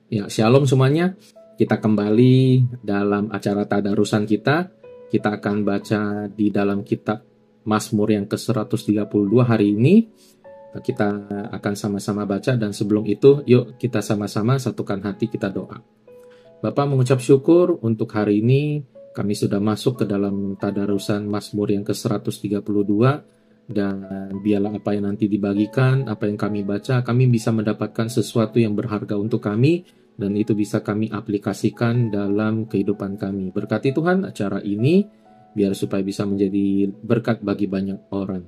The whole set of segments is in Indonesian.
Ya, shalom semuanya. Kita kembali dalam acara tadarusan kita. Kita akan baca di dalam kitab Mazmur yang ke-132 hari ini. Kita akan sama-sama baca, dan sebelum itu, yuk kita sama-sama satukan hati, kita doa. Bapa, mengucap syukur untuk hari ini. Kami sudah masuk ke dalam tadarusan Mazmur yang ke-132, dan biarlah apa yang nanti dibagikan, apa yang kami baca, kami bisa mendapatkan sesuatu yang berharga untuk kami, dan itu bisa kami aplikasikan dalam kehidupan kami. Berkati Tuhan acara ini, biar supaya bisa menjadi berkat bagi banyak orang.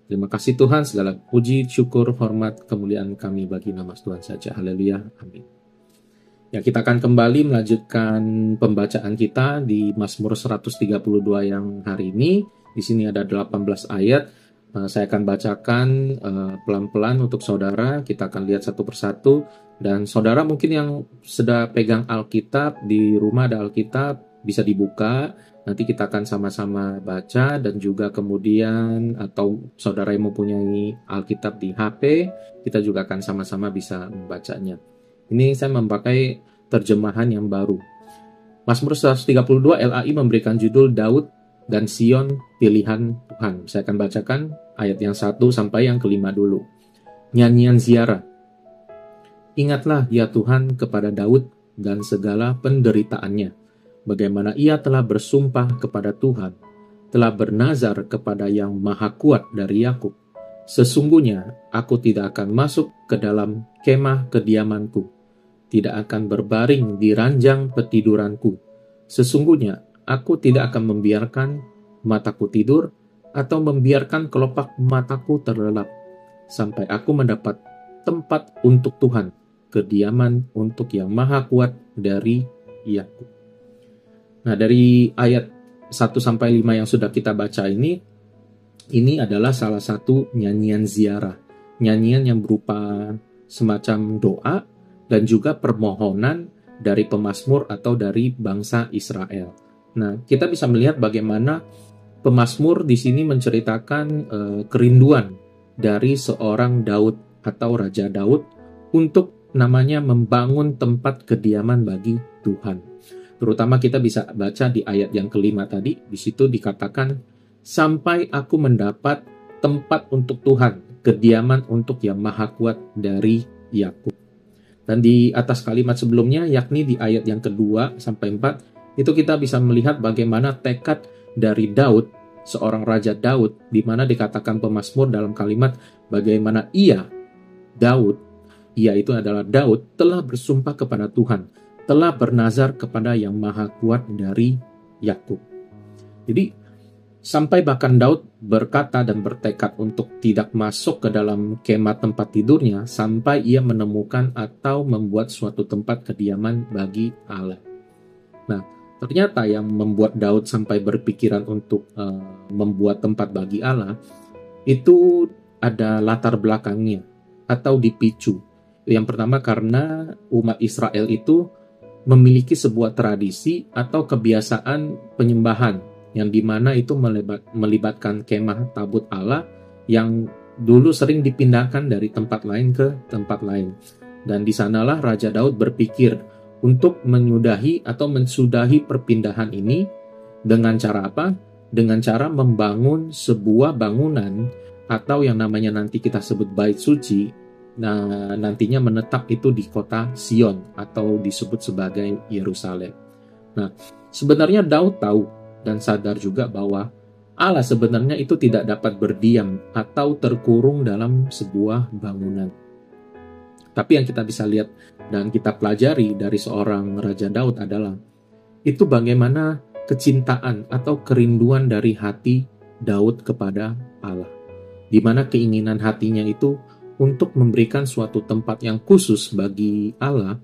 Terima kasih Tuhan, segala puji, syukur, hormat, kemuliaan kami bagi nama Tuhan saja. Haleluya, amin. Ya, kita akan kembali melanjutkan pembacaan kita di Mazmur 132 yang hari ini. Di sini ada 18 ayat. Saya akan bacakan pelan-pelan untuk saudara. Kita akan lihat satu persatu. Dan saudara mungkin yang sudah pegang Alkitab, di rumah ada Alkitab, bisa dibuka. Nanti kita akan sama-sama baca, dan juga kemudian atau saudara yang mempunyai Alkitab di HP, kita juga akan sama-sama bisa membacanya. Ini saya memakai terjemahan yang baru. Mazmur 132 LAI memberikan judul Daud dan Sion Pilihan Tuhan. Saya akan bacakan ayat yang 1 sampai yang kelima dulu. Nyanyian ziarah. Ingatlah ya Tuhan kepada Daud dan segala penderitaannya, bagaimana ia telah bersumpah kepada Tuhan, telah bernazar kepada yang maha kuat dari Yakub. Sesungguhnya aku tidak akan masuk ke dalam kemah kediamanku, tidak akan berbaring di ranjang petiduranku. Sesungguhnya aku tidak akan membiarkan mataku tidur atau membiarkan kelopak mataku terlelap, sampai aku mendapat tempat untuk Tuhan, kediaman untuk yang maha kuat dari Yakub. Nah, dari ayat 1-5 yang sudah kita baca ini adalah salah satu nyanyian ziarah. Nyanyian yang berupa semacam doa dan juga permohonan dari pemazmur atau dari bangsa Israel. Nah, kita bisa melihat bagaimana pemazmur di sini menceritakan kerinduan dari seorang Daud atau Raja Daud untuk namanya membangun tempat kediaman bagi Tuhan. Terutama kita bisa baca di ayat yang kelima tadi, di situ dikatakan, sampai aku mendapat tempat untuk Tuhan, kediaman untuk yang maha kuat dari Yakub. Dan di atas kalimat sebelumnya, yakni di ayat yang kedua sampai 4, itu kita bisa melihat bagaimana tekad dari Daud, seorang Raja Daud, di mana dikatakan pemazmur dalam kalimat bagaimana Daud, ia itu adalah Daud, telah bersumpah kepada Tuhan, telah bernazar kepada yang maha kuat dari Yakub. Jadi, sampai bahkan Daud berkata dan bertekad untuk tidak masuk ke dalam kemah tempat tidurnya, sampai ia menemukan atau membuat suatu tempat kediaman bagi Allah. Nah, ternyata yang membuat Daud sampai berpikiran untuk membuat tempat bagi Allah, itu ada latar belakangnya, atau dipicu. Yang pertama karena umat Israel itu memiliki sebuah tradisi atau kebiasaan penyembahan yang dimana itu melibatkan kemah tabut Allah yang dulu sering dipindahkan dari tempat lain ke tempat lain. Dan di sanalah Raja Daud berpikir untuk menyudahi atau mensudahi perpindahan ini dengan cara apa? Dengan cara membangun sebuah bangunan atau yang namanya nanti kita sebut bait suci. Nah, nantinya menetap itu di kota Sion atau disebut sebagai Yerusalem. Nah, sebenarnya Daud tahu dan sadar juga bahwa Allah sebenarnya itu tidak dapat berdiam atau terkurung dalam sebuah bangunan. Tapi yang kita bisa lihat dan kita pelajari dari seorang Raja Daud adalah itu bagaimana kecintaan atau kerinduan dari hati Daud kepada Allah, di mana keinginan hatinya itu untuk memberikan suatu tempat yang khusus bagi Allah.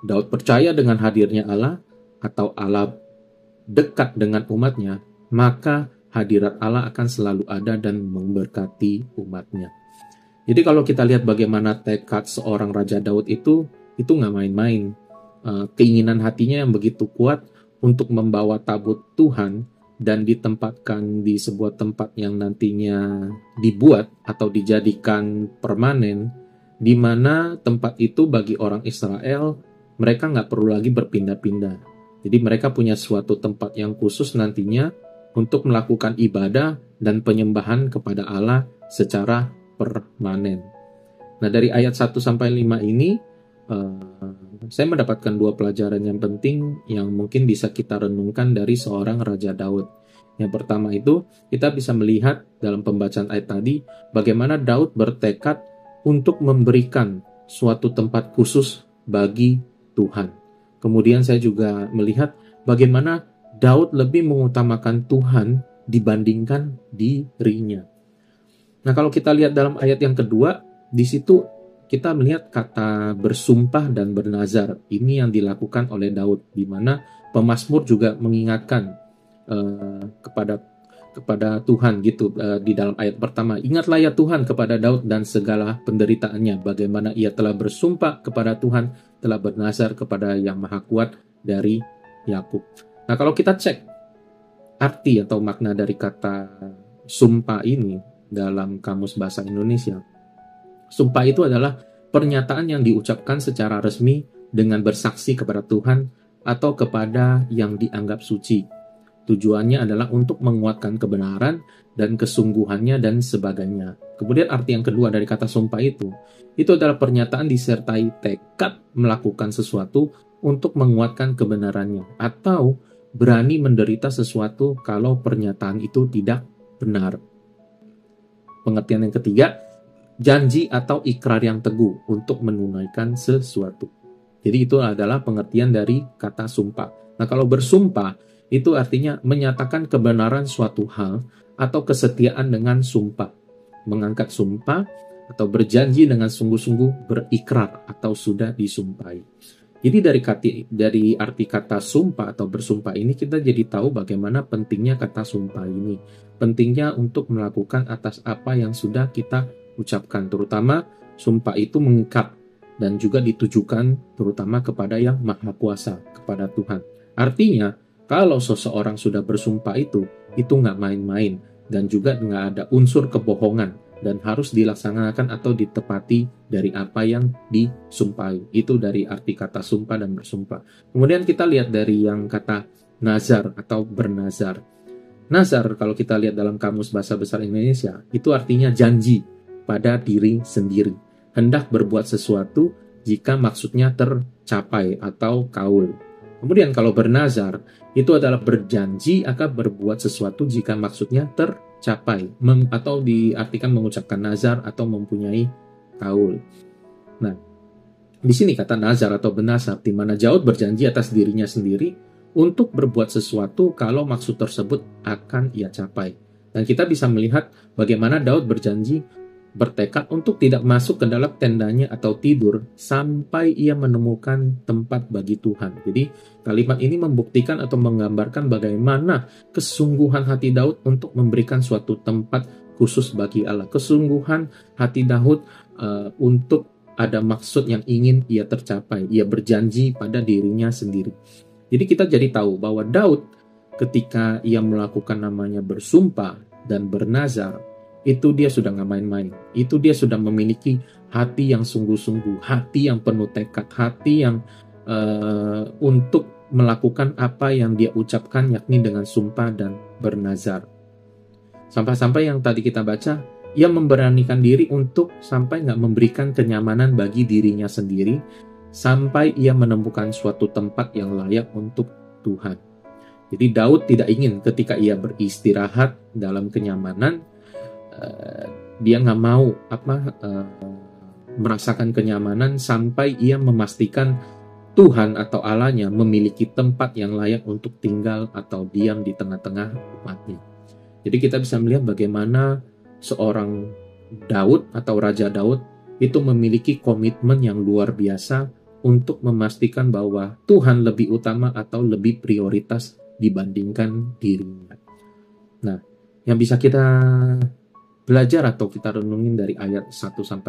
Daud percaya dengan hadirnya Allah atau Allah dekat dengan umatnya, maka hadirat Allah akan selalu ada dan memberkati umatnya. Jadi kalau kita lihat bagaimana tekad seorang Raja Daud itu nggak main-main. Keinginan hatinya yang begitu kuat untuk membawa tabut Tuhan dan ditempatkan di sebuah tempat yang nantinya dibuat atau dijadikan permanen, di mana tempat itu bagi orang Israel mereka nggak perlu lagi berpindah-pindah. Jadi mereka punya suatu tempat yang khusus nantinya untuk melakukan ibadah dan penyembahan kepada Allah secara permanen. Nah, dari ayat 1 sampai 5 ini saya mendapatkan dua pelajaran yang penting yang mungkin bisa kita renungkan dari seorang Raja Daud. Yang pertama itu, kita bisa melihat dalam pembacaan ayat tadi bagaimana Daud bertekad untuk memberikan suatu tempat khusus bagi Tuhan. Kemudian saya juga melihat bagaimana Daud lebih mengutamakan Tuhan dibandingkan dirinya. Nah, kalau kita lihat dalam ayat yang kedua, di situ kita melihat kata bersumpah dan bernazar. Ini yang dilakukan oleh Daud, di mana pemazmur juga mengingatkan kepada Tuhan gitu di dalam ayat pertama. Ingatlah ya Tuhan kepada Daud dan segala penderitaannya, bagaimana ia telah bersumpah kepada Tuhan, telah bernazar kepada Yang Maha Kuat dari Yakub. Nah, kalau kita cek arti atau makna dari kata sumpah ini dalam Kamus Bahasa Indonesia, sumpah itu adalah pernyataan yang diucapkan secara resmi dengan bersaksi kepada Tuhan atau kepada yang dianggap suci. Tujuannya adalah untuk menguatkan kebenaran dan kesungguhannya dan sebagainya. Kemudian arti yang kedua dari kata sumpah itu adalah pernyataan disertai tekad melakukan sesuatu untuk menguatkan kebenarannya, atau berani menderita sesuatu kalau pernyataan itu tidak benar. Pengertian yang ketiga, janji atau ikrar yang teguh untuk menunaikan sesuatu. Jadi itu adalah pengertian dari kata sumpah. Nah, kalau bersumpah itu artinya menyatakan kebenaran suatu hal atau kesetiaan dengan sumpah. Mengangkat sumpah atau berjanji dengan sungguh-sungguh berikrar atau sudah disumpahi. Jadi dari arti kata sumpah atau bersumpah ini kita jadi tahu bagaimana pentingnya kata sumpah ini. Pentingnya untuk melakukan atas apa yang sudah kita ucapkan, terutama sumpah itu mengikat dan juga ditujukan terutama kepada Yang Maha Kuasa, kepada Tuhan. Artinya, kalau seseorang sudah bersumpah itu nggak main-main dan juga nggak ada unsur kebohongan dan harus dilaksanakan atau ditepati dari apa yang disumpahi. Itu dari arti kata sumpah dan bersumpah. Kemudian kita lihat dari yang kata nazar atau bernazar. Nazar kalau kita lihat dalam Kamus Bahasa Besar Indonesia, itu artinya janji pada diri sendiri. Hendak berbuat sesuatu jika maksudnya tercapai atau kaul. Kemudian kalau bernazar, itu adalah berjanji akan berbuat sesuatu jika maksudnya tercapai, atau diartikan mengucapkan nazar atau mempunyai kaul. Nah, di sini kata nazar atau bernazar, di mana Daud berjanji atas dirinya sendiri untuk berbuat sesuatu kalau maksud tersebut akan ia capai. Dan kita bisa melihat bagaimana Daud berjanji bertekad untuk tidak masuk ke dalam tendanya atau tidur sampai ia menemukan tempat bagi Tuhan. Jadi kalimat ini membuktikan atau menggambarkan bagaimana kesungguhan hati Daud untuk memberikan suatu tempat khusus bagi Allah. Kesungguhan hati Daud untuk ada maksud yang ingin ia tercapai. Ia berjanji pada dirinya sendiri. Jadi kita jadi tahu bahwa Daud ketika ia melakukan namanya bersumpah dan bernazar, itu dia sudah nggak main-main. Itu dia sudah memiliki hati yang sungguh-sungguh, hati yang penuh tekad, hati yang untuk melakukan apa yang dia ucapkan, yakni dengan sumpah dan bernazar. Sampai-sampai yang tadi kita baca, ia memberanikan diri untuk sampai nggak memberikan kenyamanan bagi dirinya sendiri, sampai ia menemukan suatu tempat yang layak untuk Tuhan. Jadi Daud tidak ingin ketika ia beristirahat dalam kenyamanan, dia nggak mau merasakan kenyamanan sampai ia memastikan Tuhan atau Allahnya memiliki tempat yang layak untuk tinggal atau diam di tengah-tengah umatnya. Jadi kita bisa melihat bagaimana seorang Daud atau Raja Daud itu memiliki komitmen yang luar biasa untuk memastikan bahwa Tuhan lebih utama atau lebih prioritas dibandingkan dirinya. Nah, yang bisa kita belajar atau kita renungin dari ayat 1-5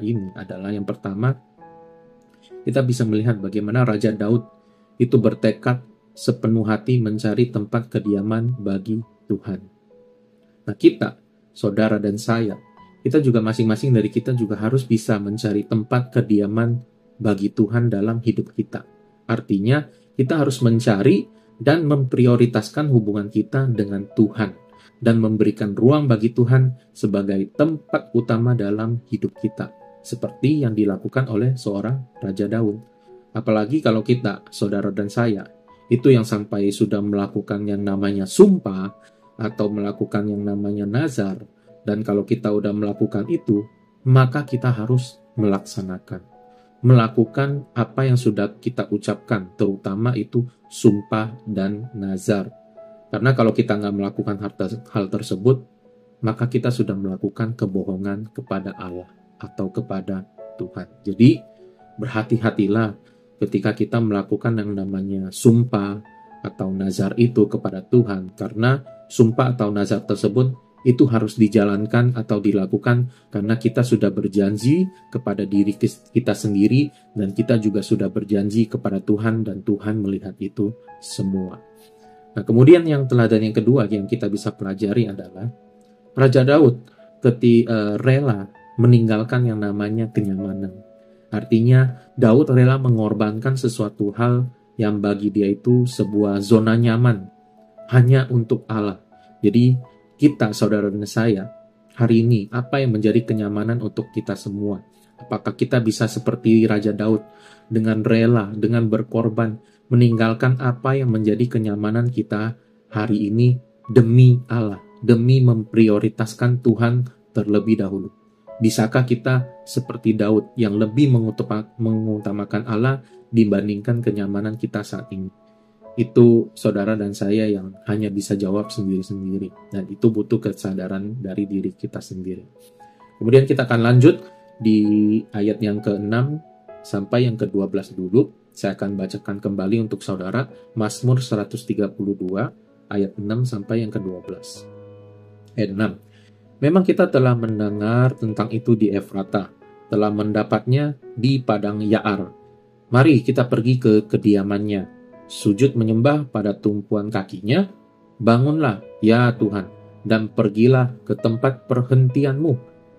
ini adalah yang pertama, kita bisa melihat bagaimana Raja Daud itu bertekad sepenuh hati mencari tempat kediaman bagi Tuhan. Nah, kita, saudara dan saya, kita juga masing-masing dari kita juga harus bisa mencari tempat kediaman bagi Tuhan dalam hidup kita. Artinya kita harus mencari dan memprioritaskan hubungan kita dengan Tuhan dan memberikan ruang bagi Tuhan sebagai tempat utama dalam hidup kita, seperti yang dilakukan oleh seorang Raja Daud. Apalagi kalau kita, saudara dan saya, itu yang sampai sudah melakukan yang namanya sumpah atau melakukan yang namanya nazar, dan kalau kita udah melakukan itu, maka kita harus melakukan apa yang sudah kita ucapkan, terutama itu sumpah dan nazar. Karena kalau kita nggak melakukan hal tersebut, maka kita sudah melakukan kebohongan kepada Allah atau kepada Tuhan. Jadi berhati-hatilah ketika kita melakukan yang namanya sumpah atau nazar itu kepada Tuhan, karena sumpah atau nazar tersebut itu harus dijalankan atau dilakukan karena kita sudah berjanji kepada diri kita sendiri dan kita juga sudah berjanji kepada Tuhan dan Tuhan melihat itu semua. Nah, kemudian yang teladan yang kedua yang kita bisa pelajari adalah Raja Daud ketika rela meninggalkan yang namanya kenyamanan. Artinya Daud rela mengorbankan sesuatu hal yang bagi dia itu sebuah zona nyaman hanya untuk Allah. Jadi kita, saudara dan saya, hari ini apa yang menjadi kenyamanan untuk kita semua? Apakah kita bisa seperti Raja Daud dengan rela, dengan berkorban, meninggalkan apa yang menjadi kenyamanan kita hari ini demi Allah, demi memprioritaskan Tuhan terlebih dahulu? Bisakah kita seperti Daud yang lebih mengutamakan Allah dibandingkan kenyamanan kita saat ini? Itu saudara dan saya yang hanya bisa jawab sendiri-sendiri. Dan itu butuh kesadaran dari diri kita sendiri. Kemudian kita akan lanjut di ayat yang ke-6 sampai yang ke-12 dulu. Saya akan bacakan kembali untuk saudara Mazmur 132 ayat 6 sampai yang ke-12. Ayat 6. Memang kita telah mendengar tentang itu di Efrata, telah mendapatnya di padang Yaar. Mari kita pergi ke kediamannya, sujud menyembah pada tumpuan kakinya. Bangunlah, ya Tuhan, dan pergilah ke tempat perhentianmu,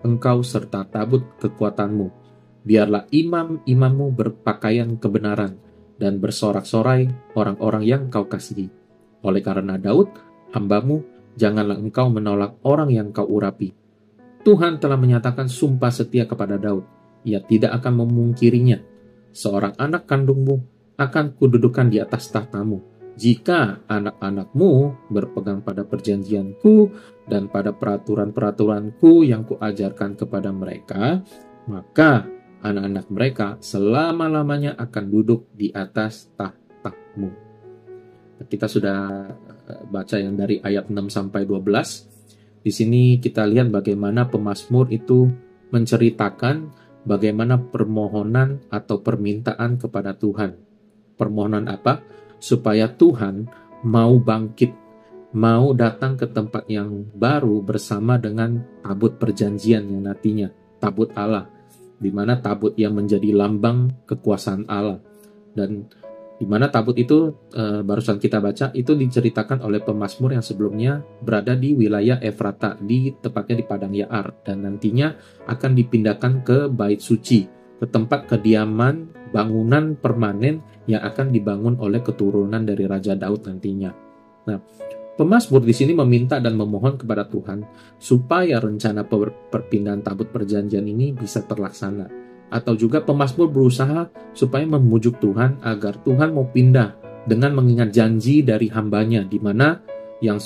engkau serta tabut kekuatanmu. Biarlah imam-imammu berpakaian kebenaran, dan bersorak-sorai orang-orang yang kau kasihi. Oleh karena Daud, hambamu, janganlah engkau menolak orang yang kau urapi. Tuhan telah menyatakan sumpah setia kepada Daud. Ia tidak akan memungkirinya. Seorang anak kandungmu akan kududukan di atas tahtamu. Jika anak-anakmu berpegang pada perjanjianku dan pada peraturan-peraturanku yang kuajarkan kepada mereka, maka anak-anak mereka selama-lamanya akan duduk di atas tahtamu. Kita sudah baca yang dari ayat 6 sampai 12. Di sini kita lihat bagaimana pemazmur itu menceritakan bagaimana permohonan atau permintaan kepada Tuhan. Permohonan apa? Supaya Tuhan mau bangkit, mau datang ke tempat yang baru bersama dengan tabut perjanjian yang nantinya, tabut Allah, di mana tabut yang menjadi lambang kekuasaan Allah. Dan di mana tabut itu barusan kita baca itu diceritakan oleh pemazmur yang sebelumnya berada di wilayah Efrata, tepatnya di padang Yaar, dan nantinya akan dipindahkan ke bait suci, ke tempat kediaman bangunan permanen yang akan dibangun oleh keturunan dari Raja Daud nantinya. Nah, pemazmur di sini meminta dan memohon kepada Tuhan supaya rencana perpindahan tabut perjanjian ini bisa terlaksana. Atau juga pemazmur berusaha supaya memujuk Tuhan agar Tuhan mau pindah dengan mengingat janji dari hambanya, di mana yang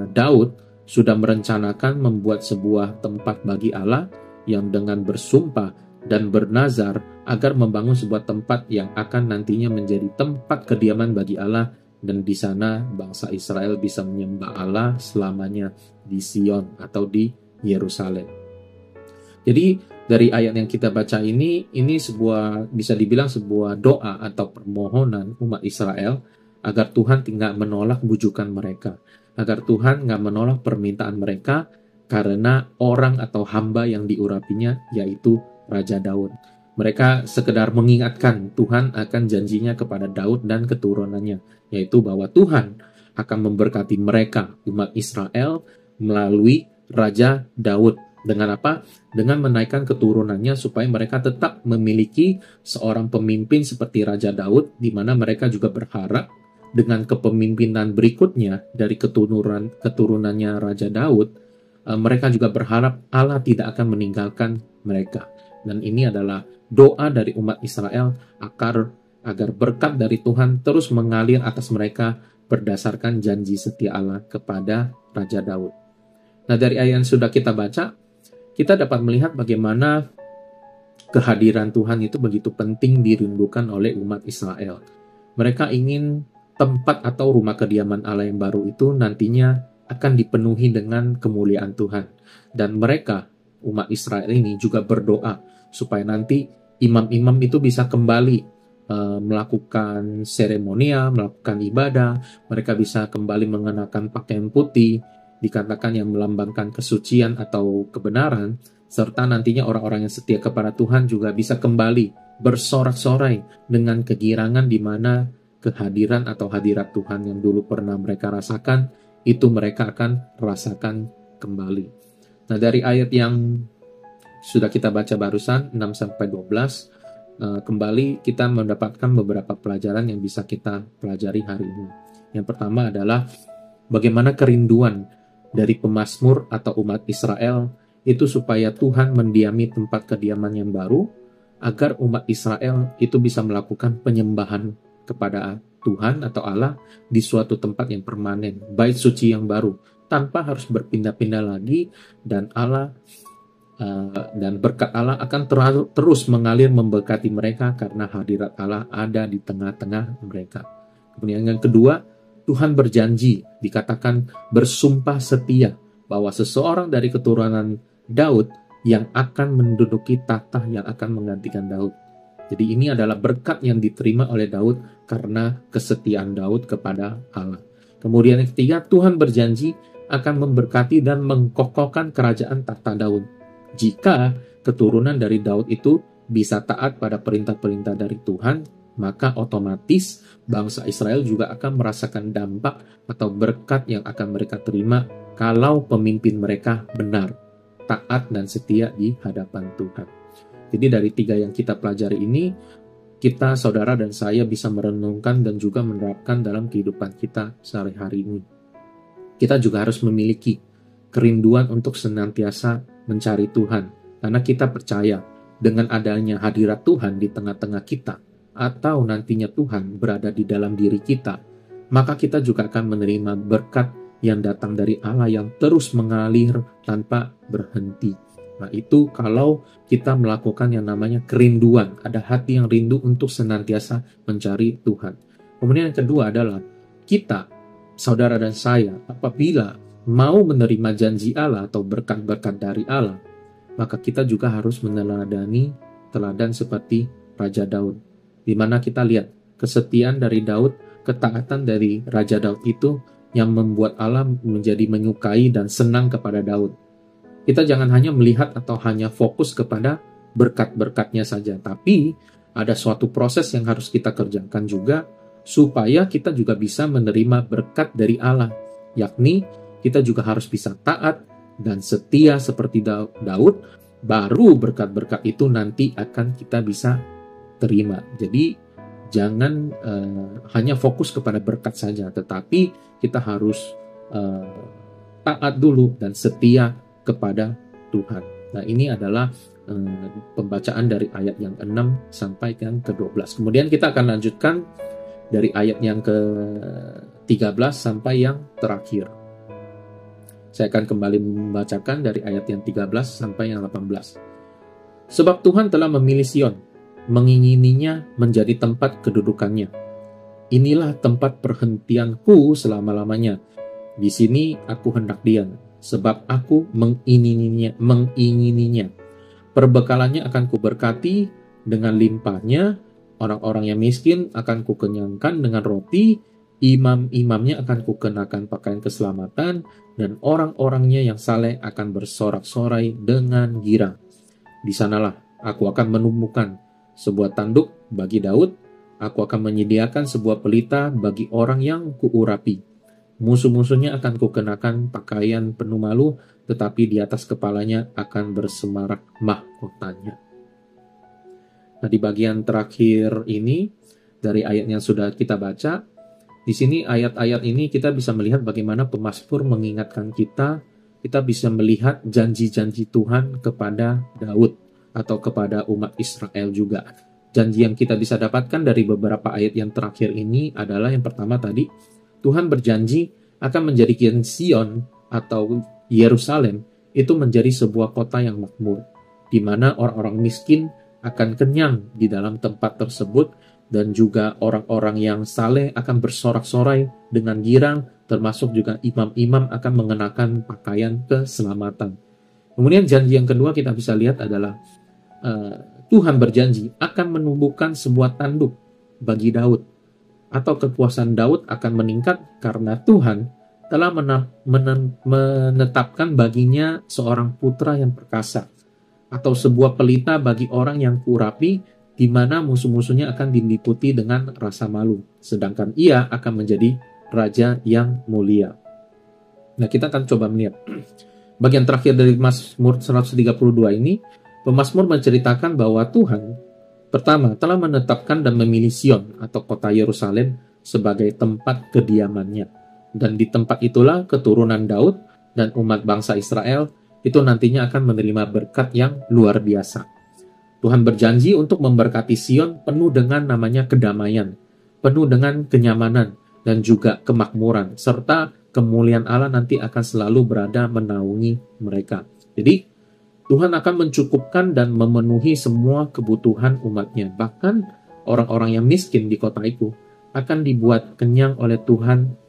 Daud sudah merencanakan membuat sebuah tempat bagi Allah yang dengan bersumpah dan bernazar agar membangun sebuah tempat yang akan nantinya menjadi tempat kediaman bagi Allah, dan di sana bangsa Israel bisa menyembah Allah selamanya di Sion atau di Yerusalem. Jadi dari ayat yang kita baca ini sebuah, bisa dibilang sebuah doa atau permohonan umat Israel agar Tuhan tidak menolak bujukan mereka, agar Tuhan nggak menolak permintaan mereka karena orang atau hamba yang diurapinya, yaitu Raja Daud. Mereka sekedar mengingatkan Tuhan akan janjinya kepada Daud dan keturunannya, yaitu bahwa Tuhan akan memberkati mereka, umat Israel, melalui Raja Daud, Dengan apa? Dengan menaikkan keturunannya supaya mereka tetap memiliki seorang pemimpin seperti Raja Daud, di mana mereka juga berharap dengan kepemimpinan berikutnya dari keturunannya Raja Daud, mereka juga berharap Allah tidak akan meninggalkan mereka. Dan ini adalah doa dari umat Israel agar berkat dari Tuhan terus mengalir atas mereka berdasarkan janji setia Allah kepada Raja Daud. Nah, dari ayat yang sudah kita baca, kita dapat melihat bagaimana kehadiran Tuhan itu begitu penting dirindukan oleh umat Israel. Mereka ingin tempat atau rumah kediaman Allah yang baru itu nantinya akan dipenuhi dengan kemuliaan Tuhan. Dan mereka, umat Israel ini juga berdoa supaya nanti imam-imam itu bisa kembali melakukan seremonial, melakukan ibadah. Mereka bisa kembali mengenakan pakaian putih, dikatakan yang melambangkan kesucian atau kebenaran, serta nantinya orang-orang yang setia kepada Tuhan juga bisa kembali bersorak-sorai dengan kegirangan di mana kehadiran atau hadirat Tuhan yang dulu pernah mereka rasakan, itu mereka akan rasakan kembali. Nah, dari ayat yang sudah kita baca barusan, 6-12, kembali kita mendapatkan beberapa pelajaran yang bisa kita pelajari hari ini. Yang pertama adalah bagaimana kerinduan dari pemazmur atau umat Israel itu supaya Tuhan mendiami tempat kediaman yang baru, agar umat Israel itu bisa melakukan penyembahan kepada Tuhan atau Allah di suatu tempat yang permanen, bait suci yang baru, tanpa harus berpindah-pindah lagi, dan berkat Allah akan terus mengalir memberkati mereka karena hadirat Allah ada di tengah-tengah mereka. Kemudian yang kedua, Tuhan berjanji, dikatakan bersumpah setia, bahwa seseorang dari keturunan Daud yang akan menduduki tahta yang akan menggantikan Daud. Jadi ini adalah berkat yang diterima oleh Daud karena kesetiaan Daud kepada Allah. Kemudian yang ketiga, Tuhan berjanji akan memberkati dan mengkokohkan kerajaan tahta Daud. Jika keturunan dari Daud itu bisa taat pada perintah-perintah dari Tuhan, maka otomatis bangsa Israel juga akan merasakan dampak atau berkat yang akan mereka terima kalau pemimpin mereka benar, taat dan setia di hadapan Tuhan. Jadi dari tiga yang kita pelajari ini, kita, saudara dan saya bisa merenungkan dan juga menerapkan dalam kehidupan kita sehari-hari ini. Kita juga harus memiliki kerinduan untuk senantiasa mencari Tuhan, karena kita percaya dengan adanya hadirat Tuhan di tengah-tengah kita, atau nantinya Tuhan berada di dalam diri kita, maka kita juga akan menerima berkat yang datang dari Allah yang terus mengalir tanpa berhenti. Nah, itu kalau kita melakukan yang namanya kerinduan, ada hati yang rindu untuk senantiasa mencari Tuhan. Kemudian yang kedua adalah kita, saudara dan saya, apabila mau menerima janji Allah atau berkat-berkat dari Allah, maka kita juga harus meneladani teladan seperti Raja Daud, di mana kita lihat kesetiaan dari Daud, ketaatan dari Raja Daud itu yang membuat Allah menjadi menyukai dan senang kepada Daud. Kita jangan hanya melihat atau hanya fokus kepada berkat-berkatnya saja, tapi ada suatu proses yang harus kita kerjakan juga supaya kita juga bisa menerima berkat dari Allah, yakni kita juga harus bisa taat dan setia seperti Daud, baru berkat-berkat itu nanti akan kita bisa terima. Jadi jangan hanya fokus kepada berkat saja, tetapi kita harus taat dulu dan setia kepada Tuhan. Nah, ini adalah pembacaan dari ayat yang 6 sampai yang ke-12. Kemudian kita akan lanjutkan dari ayat yang ke-13 sampai yang terakhir. Saya akan kembali membacakan dari ayat yang 13 sampai yang 18. Sebab Tuhan telah memilih Sion, mengingininya menjadi tempat kedudukannya. Inilah tempat perhentianku selama-lamanya. Di sini aku hendak diam, sebab aku mengingininya. Perbekalannya akan kuberkati dengan limpahnya, orang-orang yang miskin akan kukenyangkan dengan roti, imam-imamnya akan kukenakan pakaian keselamatan, dan orang-orangnya yang saleh akan bersorak-sorai dengan girang. Di sanalah aku akan menumbuhkan sebuah tanduk bagi Daud, aku akan menyediakan sebuah pelita bagi orang yang kuurapi. Musuh-musuhnya akan kukenakan pakaian penuh malu, tetapi di atas kepalanya akan bersemarak mahkotanya. Nah, di bagian terakhir ini, dari ayat yang sudah kita baca, di sini ayat-ayat ini kita bisa melihat bagaimana pemazmur mengingatkan kita bisa melihat janji-janji Tuhan kepada Daud atau kepada umat Israel juga. Janji yang kita bisa dapatkan dari beberapa ayat yang terakhir ini adalah yang pertama tadi, Tuhan berjanji akan menjadikan Sion atau Yerusalem itu menjadi sebuah kota yang makmur, di mana orang-orang miskin akan kenyang di dalam tempat tersebut, dan juga orang-orang yang saleh akan bersorak-sorai dengan girang, termasuk juga imam-imam akan mengenakan pakaian keselamatan. Kemudian janji yang kedua kita bisa lihat adalah Tuhan berjanji akan menumbuhkan sebuah tanduk bagi Daud, atau kepuasan Daud akan meningkat karena Tuhan telah menetapkan baginya seorang putra yang perkasa, atau sebuah pelita bagi orang yang kurapi, di mana musuh-musuhnya akan diliputi dengan rasa malu, sedangkan ia akan menjadi raja yang mulia. Nah, kita akan coba melihat bagian terakhir dari Mazmur 132 ini. Pemazmur menceritakan bahwa Tuhan pertama telah menetapkan dan memilih Sion atau kota Yerusalem sebagai tempat kediamannya, dan di tempat itulah keturunan Daud dan umat bangsa Israel itu nantinya akan menerima berkat yang luar biasa. Tuhan berjanji untuk memberkati Sion penuh dengan namanya kedamaian, penuh dengan kenyamanan dan juga kemakmuran, serta kemuliaan Allah nanti akan selalu berada menaungi mereka. Jadi Tuhan akan mencukupkan dan memenuhi semua kebutuhan umatnya. Bahkan orang-orang yang miskin di kota itu akan dibuat kenyang oleh Tuhan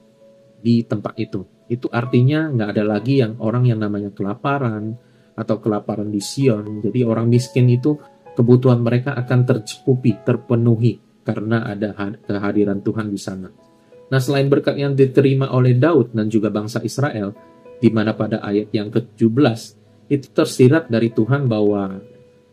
di tempat itu. Itu artinya nggak ada lagi orang yang namanya kelaparan atau kelaparan di Sion. Jadi orang miskin itu kebutuhan mereka akan tercukupi, terpenuhi karena ada kehadiran Tuhan di sana. Nah, selain berkat yang diterima oleh Daud dan juga bangsa Israel, di mana pada ayat yang ke-17 itu tersirat dari Tuhan bahwa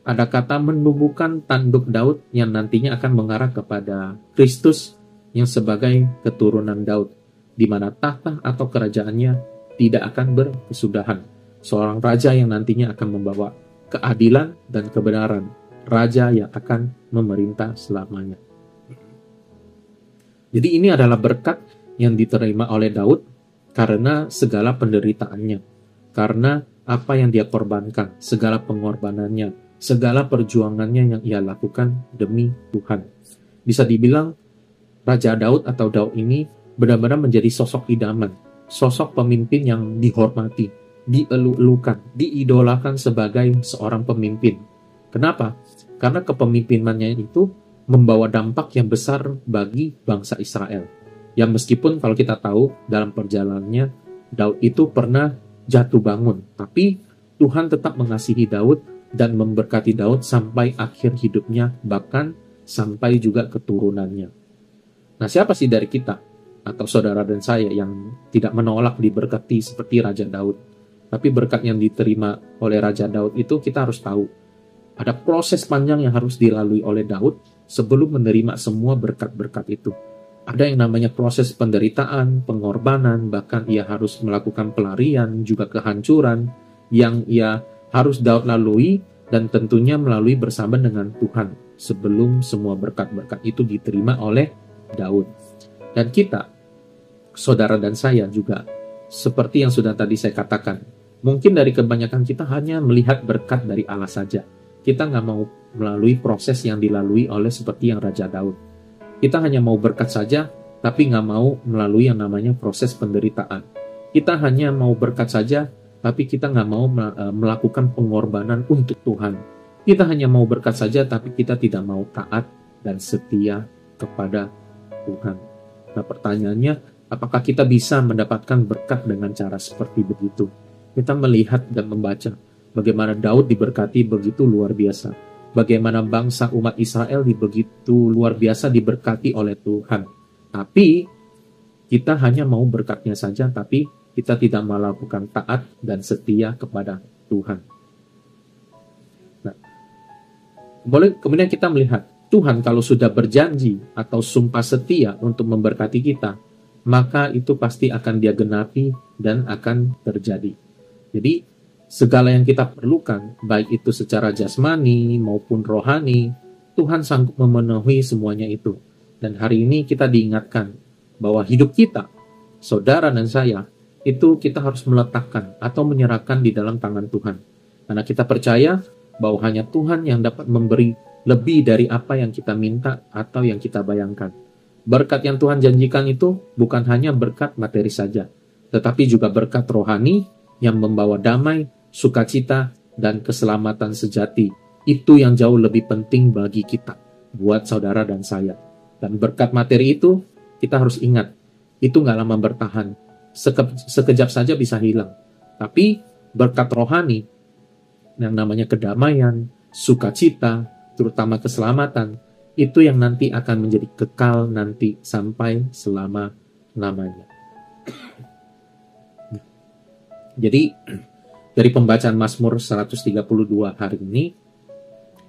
ada kata menumbuhkan tanduk Daud yang nantinya akan mengarah kepada Kristus yang sebagai keturunan Daud, di mana tahta atau kerajaannya tidak akan berkesudahan. Seorang raja yang nantinya akan membawa keadilan dan kebenaran, raja yang akan memerintah selamanya. Jadi ini adalah berkat yang diterima oleh Daud karena segala penderitaannya, karena apa yang dia korbankan, segala pengorbanannya, segala perjuangannya yang ia lakukan demi Tuhan. Bisa dibilang Raja Daud atau Daud ini benar-benar menjadi sosok idaman, sosok pemimpin yang dihormati, dielu-elukan, diidolakan sebagai seorang pemimpin. Kenapa? Karena kepemimpinannya itu membawa dampak yang besar bagi bangsa Israel. Yang meskipun kalau kita tahu dalam perjalanannya Daud itu pernah jatuh bangun, tapi Tuhan tetap mengasihi Daud dan memberkati Daud sampai akhir hidupnya, bahkan sampai juga keturunannya. Nah, siapa sih dari kita atau saudara dan saya yang tidak menolak diberkati seperti Raja Daud? Tapi berkat yang diterima oleh Raja Daud itu kita harus tahu ada proses panjang yang harus dilalui oleh Daud sebelum menerima semua berkat-berkat itu. Ada yang namanya proses penderitaan, pengorbanan, bahkan ia harus melakukan pelarian, juga kehancuran yang ia harus Daud lalui, dan tentunya melalui bersama dengan Tuhan sebelum semua berkat-berkat itu diterima oleh Daud. Dan kita, saudara dan saya juga, seperti yang sudah tadi saya katakan, mungkin dari kebanyakan kita hanya melihat berkat dari Allah saja. Kita nggak mau melalui proses yang dilalui oleh seperti yang Raja Daud. Kita hanya mau berkat saja, tapi nggak mau melalui yang namanya proses penderitaan. Kita hanya mau berkat saja, tapi kita nggak mau melakukan pengorbanan untuk Tuhan. Kita hanya mau berkat saja, tapi kita tidak mau taat dan setia kepada Tuhan. Nah, pertanyaannya, apakah kita bisa mendapatkan berkat dengan cara seperti begitu? Kita melihat dan membaca bagaimana Daud diberkati begitu luar biasa. Bagaimana bangsa umat Israel begitu luar biasa diberkati oleh Tuhan. Tapi kita hanya mau berkatnya saja, tapi kita tidak melakukan taat dan setia kepada Tuhan. Nah, kemudian kita melihat Tuhan kalau sudah berjanji atau sumpah setia untuk memberkati kita, maka itu pasti akan dia genapi dan akan terjadi. Jadi segala yang kita perlukan, baik itu secara jasmani maupun rohani, Tuhan sanggup memenuhi semuanya itu. Dan hari ini kita diingatkan bahwa hidup kita, saudara dan saya, itu kita harus meletakkan atau menyerahkan di dalam tangan Tuhan. Karena kita percaya bahwa hanya Tuhan yang dapat memberi lebih dari apa yang kita minta atau yang kita bayangkan. Berkat yang Tuhan janjikan itu bukan hanya berkat materi saja, tetapi juga berkat rohani yang membawa damai, sukacita, dan keselamatan sejati. Itu yang jauh lebih penting bagi kita, buat saudara dan saya. Dan berkat materi itu, kita harus ingat, itu nggak lama bertahan. Sekejap saja bisa hilang. Tapi berkat rohani, yang namanya kedamaian, sukacita, terutama keselamatan, itu yang nanti akan menjadi kekal nanti sampai selama-lamanya. Jadi, dari pembacaan Mazmur 132 hari ini,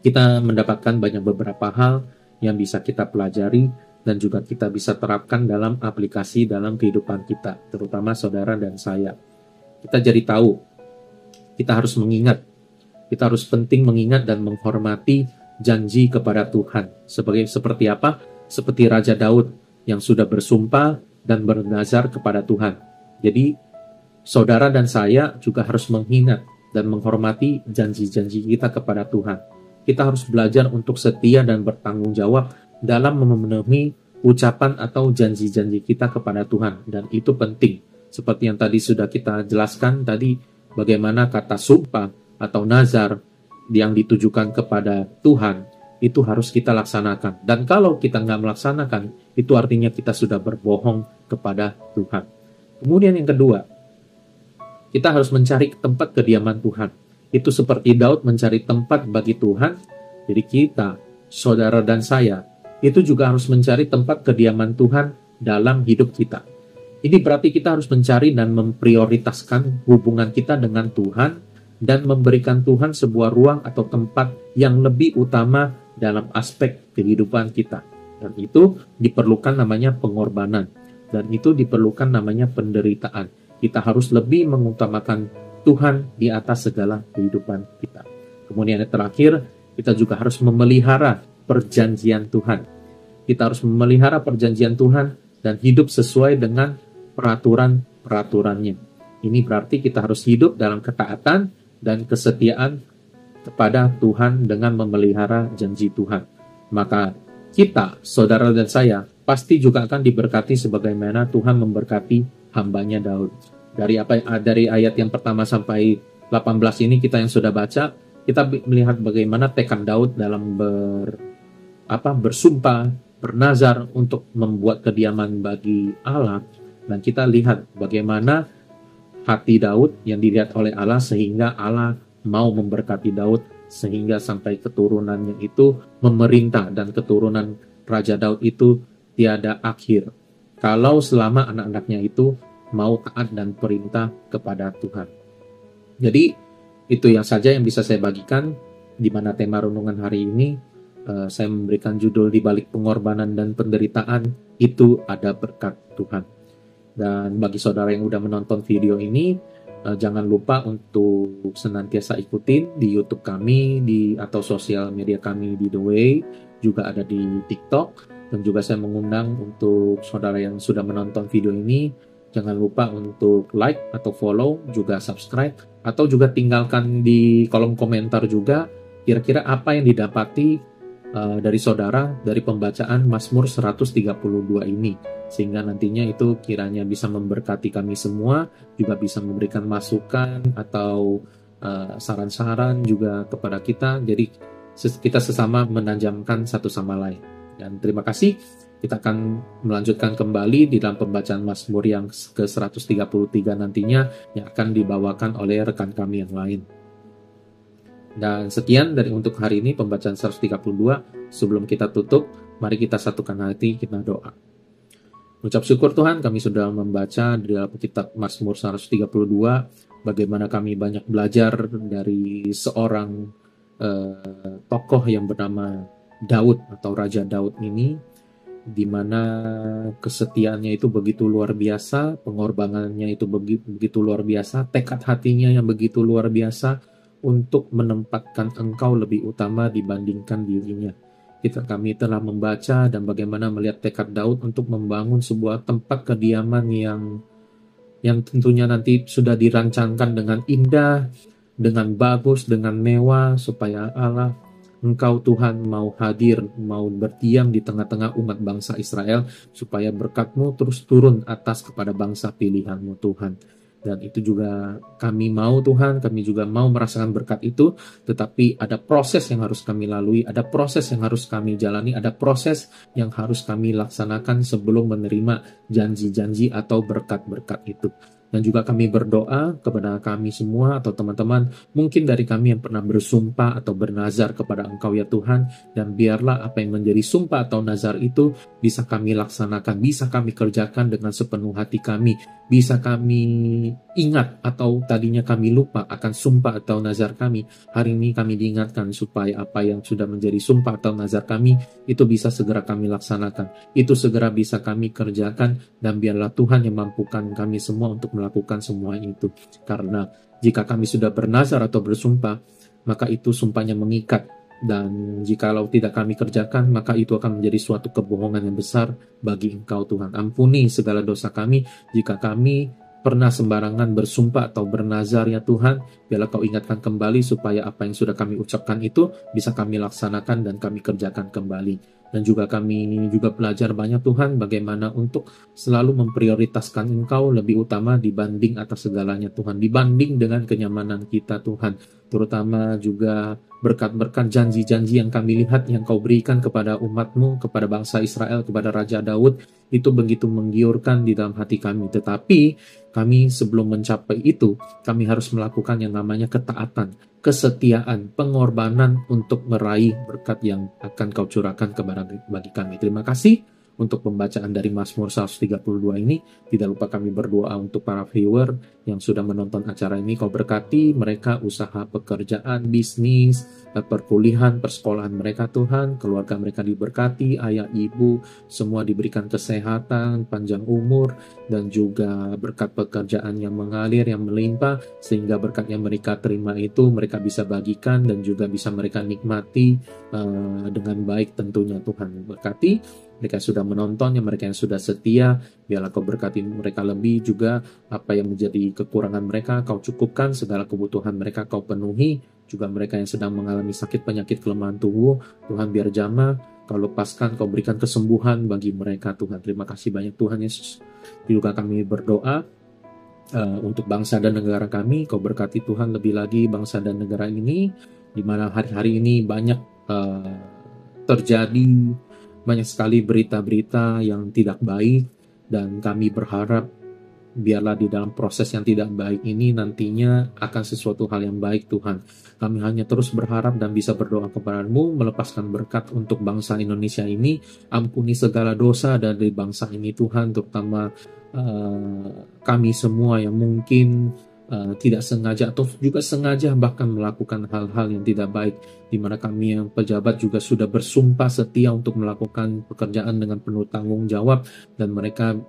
kita mendapatkan banyak beberapa hal yang bisa kita pelajari dan juga kita bisa terapkan dalam aplikasi dalam kehidupan kita, terutama saudara dan saya. Kita jadi tahu, kita harus mengingat, kita harus penting mengingat dan menghormati janji kepada Tuhan. Seperti apa? Seperti Raja Daud yang sudah bersumpah dan bernazar kepada Tuhan. Jadi, saudara dan saya juga harus mengingat dan menghormati janji-janji kita kepada Tuhan. Kita harus belajar untuk setia dan bertanggung jawab dalam memenuhi ucapan atau janji-janji kita kepada Tuhan. Dan itu penting. Seperti yang tadi sudah kita jelaskan tadi, bagaimana kata sumpah atau nazar yang ditujukan kepada Tuhan, itu harus kita laksanakan. Dan kalau kita nggak melaksanakan, itu artinya kita sudah berbohong kepada Tuhan. Kemudian yang kedua, kita harus mencari tempat kediaman Tuhan. Itu seperti Daud mencari tempat bagi Tuhan. Jadi kita, saudara dan saya, itu juga harus mencari tempat kediaman Tuhan dalam hidup kita. Ini berarti kita harus mencari dan memprioritaskan hubungan kita dengan Tuhan dan memberikan Tuhan sebuah ruang atau tempat yang lebih utama dalam aspek kehidupan kita. Dan itu diperlukan namanya pengorbanan. Dan itu diperlukan namanya penderitaan. Kita harus lebih mengutamakan Tuhan di atas segala kehidupan kita. Kemudian yang terakhir, kita juga harus memelihara perjanjian Tuhan. Kita harus memelihara perjanjian Tuhan dan hidup sesuai dengan peraturan-peraturannya. Ini berarti kita harus hidup dalam ketaatan dan kesetiaan kepada Tuhan dengan memelihara janji Tuhan. Maka kita, saudara dan saya, pasti juga akan diberkati sebagaimana Tuhan memberkati hambanya Daud. Dari ayat yang pertama sampai 18 ini kita yang sudah baca, kita melihat bagaimana tekad Daud dalam bersumpah, bernazar untuk membuat kediaman bagi Allah. Dan kita lihat bagaimana hati Daud yang dilihat oleh Allah sehingga Allah mau memberkati Daud sehingga sampai keturunannya itu memerintah dan keturunan Raja Daud itu tiada akhir. Kalau selama anak-anaknya itu mau taat dan perintah kepada Tuhan. Jadi itu yang saja yang bisa saya bagikan di mana tema renungan hari ini. Saya memberikan judul di balik pengorbanan dan penderitaan itu ada berkat Tuhan. Dan bagi saudara yang udah menonton video ini, jangan lupa untuk senantiasa ikutin di YouTube kami atau sosial media kami di The Way, juga ada di TikTok. Dan juga saya mengundang untuk saudara yang sudah menonton video ini, jangan lupa untuk like atau follow, juga subscribe, atau juga tinggalkan di kolom komentar juga kira-kira apa yang didapati dari saudara dari pembacaan Mazmur 132 ini. Sehingga nantinya itu kiranya bisa memberkati kami semua, juga bisa memberikan masukan atau saran-saran juga kepada kita. Jadi kita sesama menajamkan satu sama lain. Dan terima kasih. Kita akan melanjutkan kembali di dalam pembacaan Mazmur yang ke-133 nantinya yang akan dibawakan oleh rekan kami yang lain. Dan sekian dari untuk hari ini pembacaan 132. Sebelum kita tutup, mari kita satukan hati, kita doa. Ucap syukur Tuhan, kami sudah membaca di dalam kitab Mazmur 132, bagaimana kami banyak belajar dari seorang tokoh yang bernama Daud atau Raja Daud ini, di mana kesetiaannya itu begitu luar biasa, pengorbanannya itu begitu luar biasa, tekad hatinya yang begitu luar biasa untuk menempatkan Engkau lebih utama dibandingkan dirinya. Kami telah membaca dan bagaimana melihat tekad Daud untuk membangun sebuah tempat kediaman yang tentunya nanti sudah dirancangkan dengan indah, dengan bagus, dengan mewah, supaya Allah, Engkau Tuhan mau hadir, mau berdiam di tengah-tengah umat bangsa Israel, supaya berkat-Mu terus turun atas kepada bangsa pilihan-Mu Tuhan. Dan itu juga kami mau Tuhan, kami juga mau merasakan berkat itu, tetapi ada proses yang harus kami lalui, ada proses yang harus kami jalani, ada proses yang harus kami laksanakan sebelum menerima janji-janji atau berkat-berkat itu. Dan juga kami berdoa kepada kami semua atau teman-teman, mungkin dari kami yang pernah bersumpah atau bernazar kepada Engkau ya Tuhan, dan biarlah apa yang menjadi sumpah atau nazar itu bisa kami laksanakan, bisa kami kerjakan dengan sepenuh hati kami, bisa kami ingat atau tadinya kami lupa akan sumpah atau nazar kami. Hari ini kami diingatkan supaya apa yang sudah menjadi sumpah atau nazar kami itu bisa segera kami laksanakan, itu segera bisa kami kerjakan, dan biarlah Tuhan yang mampukan kami semua untuk melakukan semua itu. Karena jika kami sudah bernazar atau bersumpah, maka itu sumpahnya mengikat, dan jikalau tidak kami kerjakan, maka itu akan menjadi suatu kebohongan yang besar bagi Engkau Tuhan. Ampuni segala dosa kami jika kami pernah sembarangan bersumpah atau bernazar ya Tuhan. Biarlah Kau ingatkan kembali supaya apa yang sudah kami ucapkan itu bisa kami laksanakan dan kami kerjakan kembali. Dan juga kami juga belajar banyak Tuhan bagaimana untuk selalu memprioritaskan Engkau lebih utama dibanding atas segalanya Tuhan, dibanding dengan kenyamanan kita Tuhan, terutama juga berkat-berkat janji-janji yang kami lihat yang Kau berikan kepada umat-Mu, kepada bangsa Israel, kepada Raja Daud, itu begitu menggiurkan di dalam hati kami. Tetapi kami sebelum mencapai itu, kami harus melakukan yang namanya ketaatan, kesetiaan, pengorbanan untuk meraih berkat yang akan Kau curahkan kepada bagi kami. Terima kasih untuk pembacaan dari Mazmur 132 ini. Tidak lupa kami berdoa untuk para viewer yang sudah menonton acara ini. Kau berkati mereka, usaha, pekerjaan, bisnis, perkuliahan, persekolahan mereka Tuhan. Keluarga mereka diberkati, ayah, ibu, semua diberikan kesehatan, panjang umur, dan juga berkat pekerjaan yang mengalir, yang melimpah, sehingga berkat yang mereka terima itu mereka bisa bagikan dan juga bisa mereka nikmati dengan baik tentunya Tuhan. Berkati mereka sudah menonton, mereka yang sudah setia, biarlah Kau berkati mereka lebih juga, apa yang menjadi kekurangan mereka Kau cukupkan, segala kebutuhan mereka Kau penuhi, juga mereka yang sedang mengalami sakit, penyakit, kelemahan tubuh, Tuhan biar jamah Kau lepaskan, Kau berikan kesembuhan bagi mereka Tuhan. Terima kasih banyak Tuhan Yesus. Juga kami berdoa untuk bangsa dan negara kami, Kau berkati Tuhan lebih lagi bangsa dan negara ini, di mana hari-hari ini banyak terjadi banyak sekali berita-berita yang tidak baik, dan kami berharap biarlah di dalam proses yang tidak baik ini nantinya akan sesuatu hal yang baik Tuhan. Kami hanya terus berharap dan bisa berdoa kepada-Mu, melepaskan berkat untuk bangsa Indonesia ini. Ampuni segala dosa dari bangsa ini Tuhan, terutama kami semua yang mungkin tidak sengaja atau juga sengaja bahkan melakukan hal-hal yang tidak baik, di mana kami yang pejabat juga sudah bersumpah setia untuk melakukan pekerjaan dengan penuh tanggung jawab, dan mereka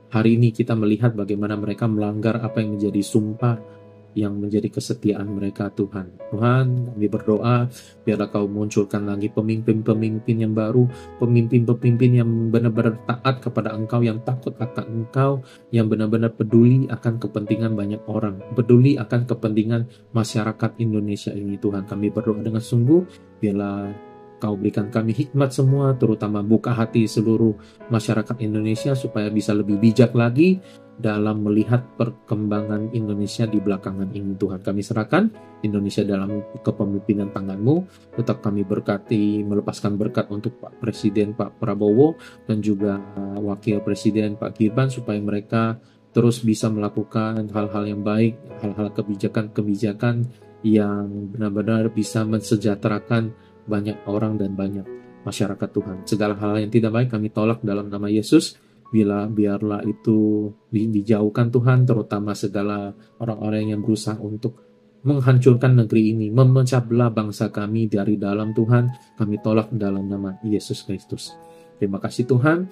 hari ini kita melihat bagaimana mereka melanggar apa yang menjadi sumpah, yang menjadi kesetiaan mereka Tuhan. Tuhan, kami berdoa biarlah Kau munculkan lagi pemimpin-pemimpin yang baru, pemimpin-pemimpin yang benar-benar taat kepada Engkau, yang takut akan Engkau, yang benar-benar peduli akan kepentingan banyak orang, peduli akan kepentingan masyarakat Indonesia ini Tuhan. Kami berdoa dengan sungguh, biarlah Kau berikan kami hikmat semua, terutama buka hati seluruh masyarakat Indonesia supaya bisa lebih bijak lagi dalam melihat perkembangan Indonesia di belakangan ini Tuhan. Kami serahkan Indonesia dalam kepemimpinan tangan-Mu. Tetap kami berkati, melepaskan berkat untuk Pak Presiden Pak Prabowo dan juga Wakil Presiden Pak Gibran, supaya mereka terus bisa melakukan hal-hal yang baik, hal-hal kebijakan-kebijakan yang benar-benar bisa mensejahterakan banyak orang dan banyak masyarakat Tuhan. Segala hal yang tidak baik kami tolak dalam nama Yesus. Biarlah itu dijauhkan Tuhan, terutama segala orang-orang yang berusaha untuk menghancurkan negeri ini, memecah belah bangsa kami dari dalam Tuhan, kami tolak dalam nama Yesus Kristus. Terima kasih Tuhan.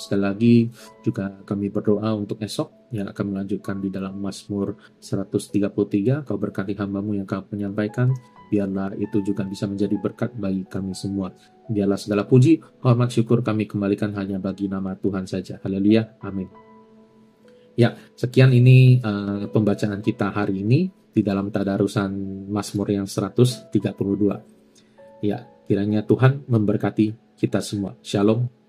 Sekali lagi juga kami berdoa untuk esok yang akan melanjutkan di dalam Mazmur 133. Kau berkati hamba-Mu yang Kau menyampaikan, biarlah itu juga bisa menjadi berkat bagi kami semua. Biarlah segala puji, hormat, syukur kami kembalikan hanya bagi nama Tuhan saja. Haleluya, amin. Ya, sekian ini pembacaan kita hari ini di dalam tadarusan Mazmur yang 132. Ya, kiranya Tuhan memberkati kita semua. Shalom.